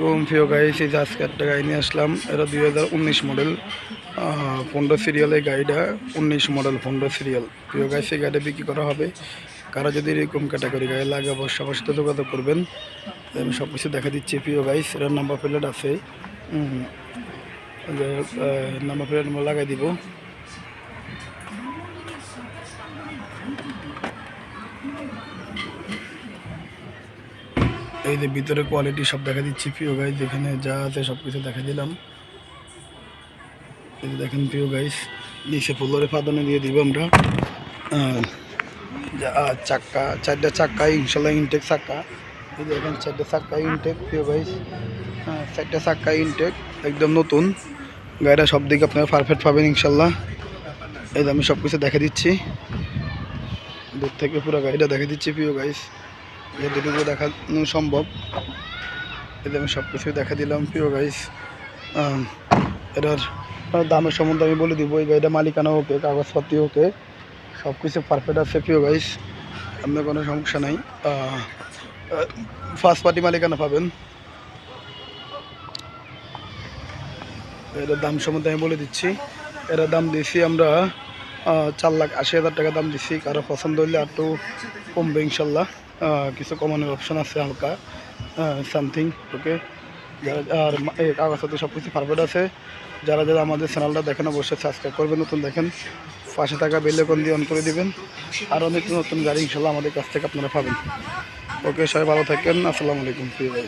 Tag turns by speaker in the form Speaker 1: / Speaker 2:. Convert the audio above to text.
Speaker 1: আলাইকুম প্রিয় গাইস, এই যে আজকে একটা গাড়ি নিয়ে আসলাম। এটা 2019 মডেল 15 সিরিয়াল। এই গাড়িটা 19 মডেল 15 সিরিয়াল। প্রিয় গাইস, এই গাড়িটা বিক্রি করা হবে। কারা যদি এরকম ক্যাটাগরি গাড়ি লাগে অবশ্যই আমার সাথে যোগাযোগ করবেন। আমি সব কিছু দেখা দিচ্ছি প্রিয় গাইস। এটার নাম্বার প্লেট আছে, নাম্বার প্লেট আমরা লাগাই দিব। এই যে ভিতরে কোয়ালিটি সব দেখা দিচ্ছি প্রিয় গাইস। এখানে যা আছে সব কিছু দেখা দিলাম। এই যে দেখেন প্রিয় গাইস, নিচে ফুলরে ফাদনে দিয়ে দিব আমরা। চাক্কা, 4টা চাক্কা ইনশাল্লাহ ইনটেক চাক্কা। এই যে দেখেন 4টা চাক্কা ইনটেক প্রিয় গাইস। 4টা চাক্কা ইনটেক একদম নতুন। গাড়িটা সব দিকে আপনারা পারফেক্ট পাবেন ইনশাল্লাহ। এই যে আমি সব কিছু দেখা দিচ্ছি, দূর থেকে পুরো গাড়িটা দেখা দিচ্ছি প্রিয় গাইস, যতটুকু দেখানো সম্ভব। এই যে আমি সব কিছুই দেখা দিলাম প্রিয় গাইস। এটার দামের সম্বন্ধে আমি বলে দিব। এই গাড়িটা মালিকানা ওকে, কাগজপত্র ওকে, সব কিছু পারফেক্ট আছে প্রিয় গাইস। আপনার কোনো সমস্যা নাই, ফার্স্ট পার্টি মালিকানা পাবেন। এটার দাম সম্বন্ধে আমি বলে দিচ্ছি। এটার দাম দিয়েছি আমরা 4,80,000 টাকা দাম দিচ্ছি। কারো পছন্দ হলে একটু কমবে ইনশাল্লাহ। কিছু কমানোর অপশান আছে হালকা সামথিং, ওকে। আর এই কাগজপত্র সব কিছু পারফেক্ট আছে। যারা যারা আমাদের চ্যানেলটা দেখেন অবশ্যই সাবস্ক্রাইব করবেন, নতুন দেখেন পাশে থাকা বেল আইকন দিয়ে অন করে দিবেন। আর অনেক নতুন গাড়ি ইনশাল্লাহ আমাদের কাছ থেকে আপনারা পাবেন। ওকে, সবাই ভালো থাকেন। আসসালামু আলাইকুম প্রিয় ভাই।